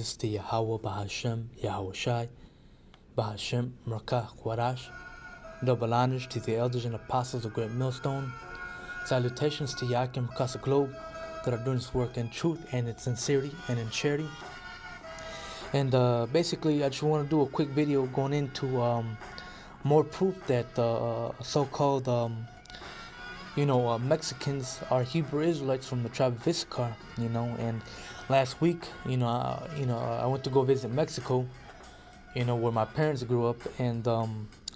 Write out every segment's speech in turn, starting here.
praises to Yahweh Bahashem, Yahweh Shai, Bahashem, Merkah, Quadash. Double honors to the elders and apostles of Great Millstone. Salutations to Yakim across the globe that are doing this work in truth and in sincerity and in charity. And basically, I just want to do a quick video going into more proof that so-called Mexicans are Hebrew Israelites from the tribe of Issachar. And last week, I went to go visit Mexico, where my parents grew up, and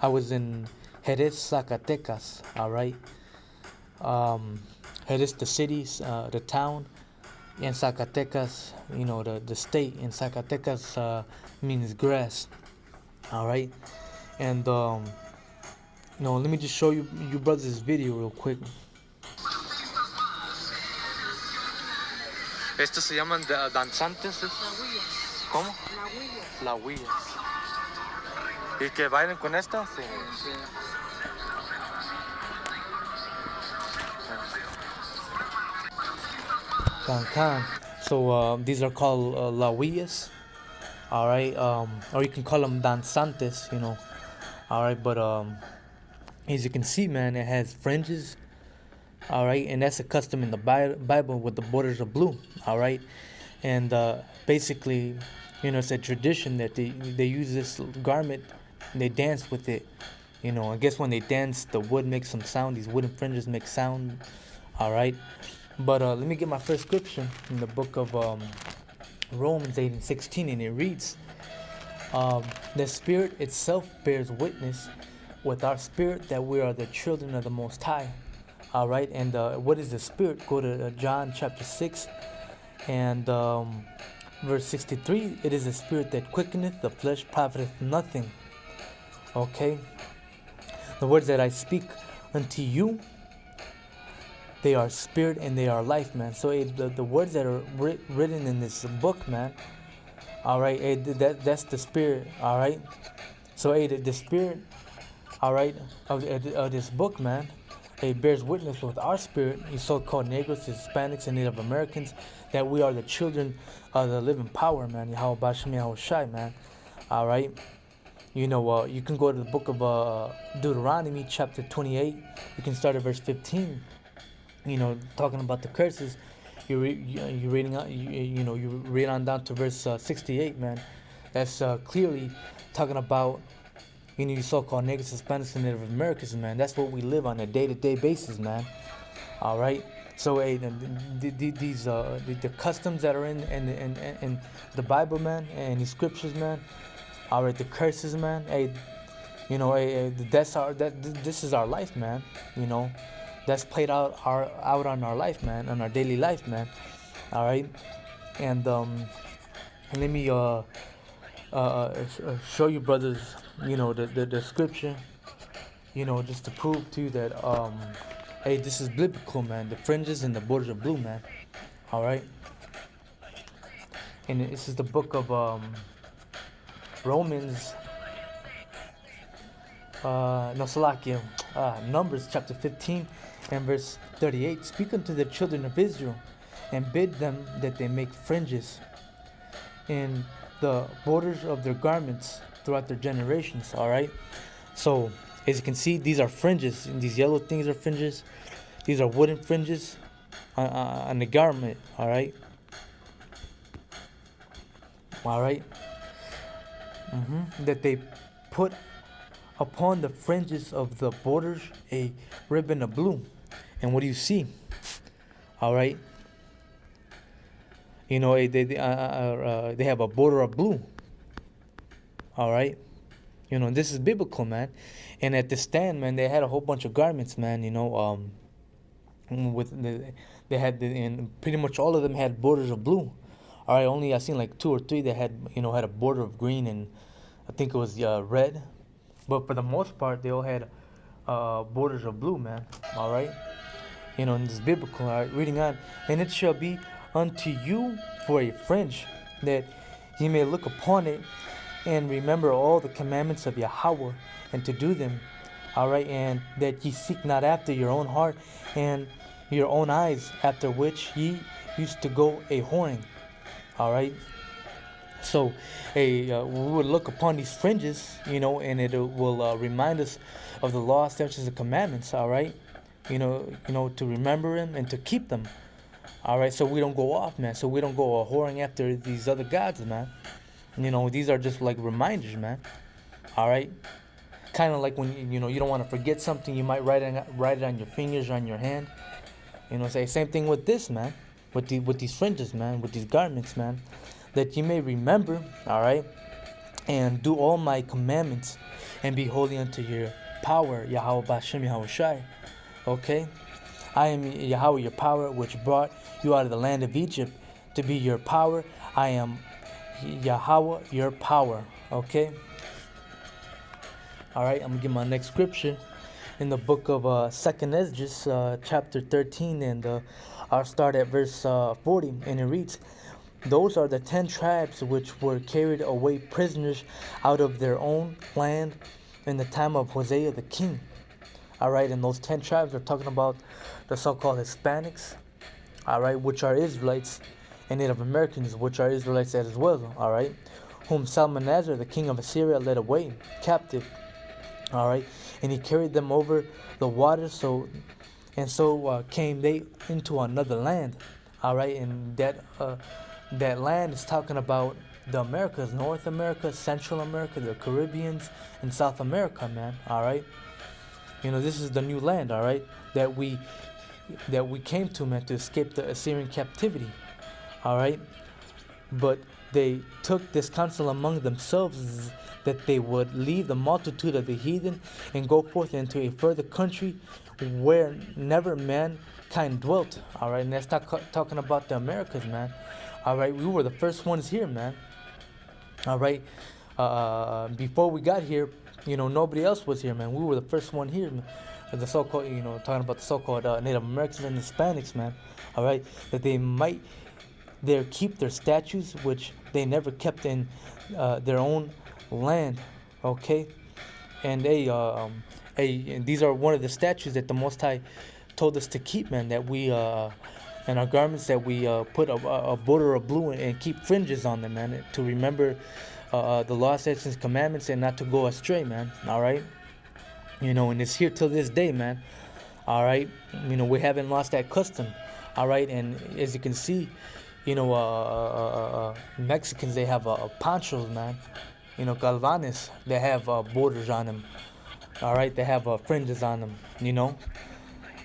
I was in Jerez, Zacatecas. All right, Jerez, the city, the town, and Zacatecas, the state. And Zacatecas means grass. All right, and let me just show you brothers this video real quick. Estos se llaman danzantes. ¿Cómo? La huilla. ¿Y que bailen con esta? Sí. Can. So these are called la huillas. All right, or you can call them danzantes. All right, but as you can see, man, it has fringes. All right, and that's a custom in the Bible with the borders of blue. All right, and basically, it's a tradition that they use this garment and they dance with it. I guess when they dance, the wood makes some sound. These wooden fringes make sound. All right, but let me get my first scripture in the book of Romans 8:16, and it reads, "The Spirit itself bears witness with our spirit that we are the children of the Most High." All right, and what is the Spirit? Go to John chapter 6 and verse 63. It is the Spirit that quickeneth, the flesh profiteth nothing. Okay, the words that I speak unto you, they are spirit and they are life, man. So the words that are written in this book, man, all right, that's the Spirit. All right, so the Spirit, all right, of this book, man, it bears witness with our spirit, you so-called Negroes, Hispanics, and Native Americans, that we are the children of the living power, man. Yahweh Bashem, Yahweh Shai, man. All right. You can go to the book of Deuteronomy, chapter 28. You can start at verse 15. Talking about the curses. You read on down to verse 68, man. That's clearly talking about you so-called Negroes, Hispanics, and Native Americans, man. That's what we live on a day-to-day basis, man. All right. So, these the customs that are in the Bible, man, and the scriptures, man. All right, the curses, man. This is our life, man. That's played out on our life, man, on our daily life, man. All right, and let me show you, brothers, the scripture, just to prove to you that this is biblical, man. The fringes and the borders of blue, man. All right, and this is the book of Romans. Numbers chapter 15 and verse 38. Speak unto the children of Israel, and bid them that they make fringes in the borders of their garments throughout their generations. All right. So as you can see, these are fringes, and these yellow things are fringes. These are wooden fringes on the garment. All right. All right. That they put upon the fringes of the borders a ribbon of blue. And what do you see? All right. They have a border of blue. All right. This is biblical, man. And at the stand, man, they had a whole bunch of garments, man. And pretty much all of them had borders of blue. All right. Only I seen like 2 or 3 that had a border of green, and I think it was red. But for the most part, they all had borders of blue, man. All right. And this is biblical. All right. Reading on. And it shall be unto you for a fringe, that ye may look upon it and remember all the commandments of Yahweh, and to do them. All right. And that ye seek not after your own heart and your own eyes, after which ye used to go a whoring. All right. So, we would look upon these fringes, and it will remind us of the law, statutes, and commandments. All right, to remember them and to keep them. All right, so we don't go off, man. So we don't go whoring after these other gods, man. These are just like reminders, man. All right, kind of like when you don't want to forget something, you might write it on your fingers or on your hand. Say same thing with this, man. With these fringes, man. With these garments, man. That you may remember, all right, and do all my commandments, and be holy unto your power, Yahweh Bashem Yahweh Shai. Okay, I am Yahweh your power, which brought you out of the land of Egypt to be your power. I am Yahweh your power. Okay. All right, I'm gonna give my next scripture in the book of Second Esdras, chapter 13, and I'll start at verse 40, and it reads, "Those are the 10 tribes which were carried away prisoners out of their own land in the time of Hosea the king." All right, and those 10 tribes are talking about the so-called Hispanics, all right, which are Israelites, and Native Americans, which are Israelites as well, all right, whom Salmanasar, the king of Assyria, led away captive, all right, and he carried them over the waters, so came they into another land, all right, and that land is talking about the Americas, North America, Central America, the Caribbeans, and South America, man. All right, this is the new land, all right, that we came to, man, to escape the Assyrian captivity, all right. But they took this counsel among themselves that they would leave the multitude of the heathen and go forth into a further country where never mankind dwelt. All right, and that's talking about the Americas, man. All right, we were the first ones here, man. All right, before we got here, nobody else was here, man. We were the first one here, man. The so-called, talking about the so-called Native Americans and Hispanics, man. All right, that they might there keep their statues, which they never kept in their own land. Okay, and and these are one of the statues that the Most High told us to keep, man. That we in our garments, that we put a border of blue and keep fringes on them, man, to remember the law, statutes, and commandments, and not to go astray, man. All right, and it's here till this day, man. All right, we haven't lost that custom. All right, and as you can see, Mexicans, they have ponchos, man. Galvanes, they have borders on them. All right, they have fringes on them.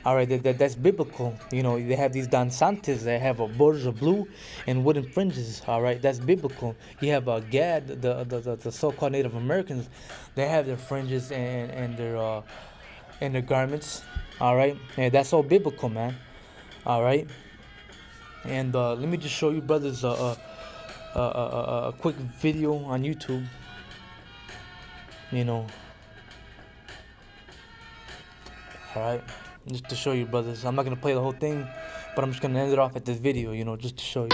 All right, that's biblical. They have these danzantes. They have borders of blue and wooden fringes. All right, that's biblical. You have Gad, the so-called Native Americans. They have their fringes and their garments. All right, and that's all biblical, man. All right, and let me just show you, brothers, a quick video on YouTube. All right. Just to show you, brothers. I'm not going to play the whole thing, but I'm just going to end it off at this video, just to show you.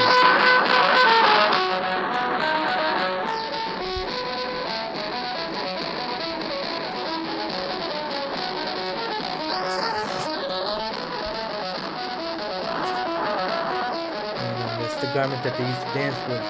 It's the garment that they used to dance with.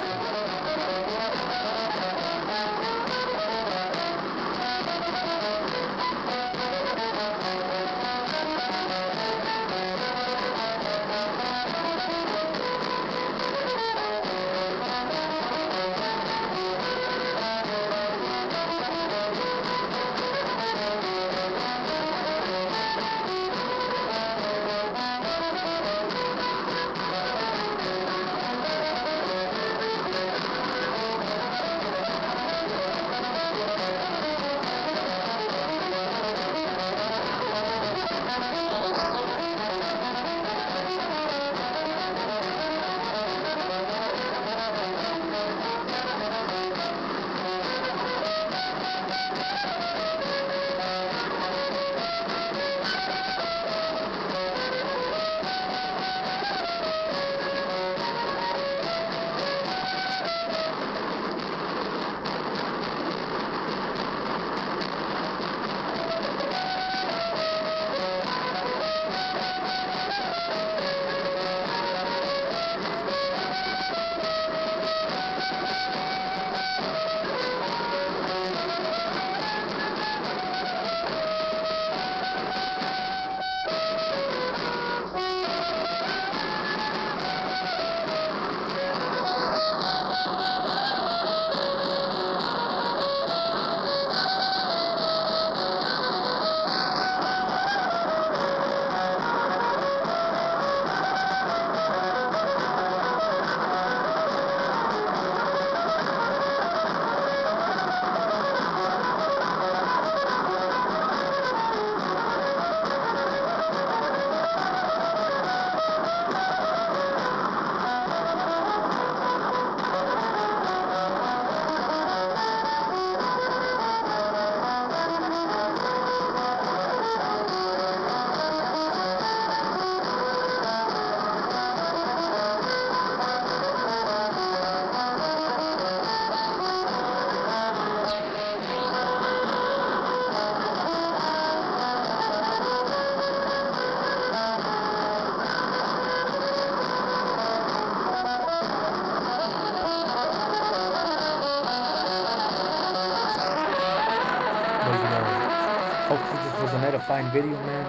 Hopefully this was an edifying video, man.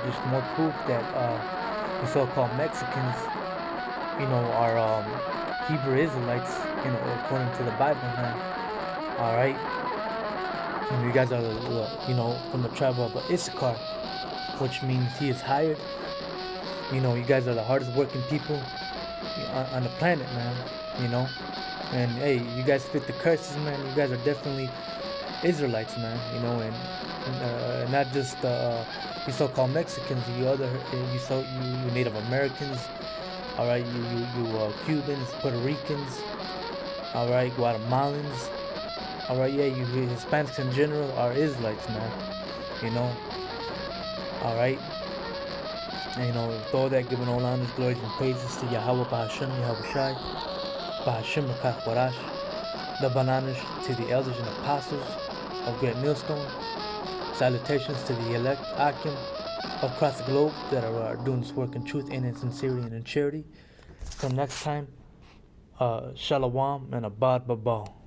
Just more proof that the so-called Mexicans, are Hebrew Israelites, according to the Bible, man. All right. You guys are, from the tribe of Issachar, which means he is hired. You guys are the hardest working people on the planet, man. And hey, you guys fit the curses, man. You guys are definitely Israelites, man. And not just you so-called Mexicans. You Native Americans. All right, you Cubans, Puerto Ricans. All right, Guatemalans. All right, yeah, you Hispanics in general are Israelites, man. All right. And with all that, giving all honors, glories, and praises to Yahweh Bahashem, Yahweh Shai, Bahashem Makach Warash, the bananas to the elders and apostles of Great Millstone. Salutations to the elect Akim across the globe that are doing this work in truth and in sincerity and in charity. Till next time, Shalom and Abad Babal.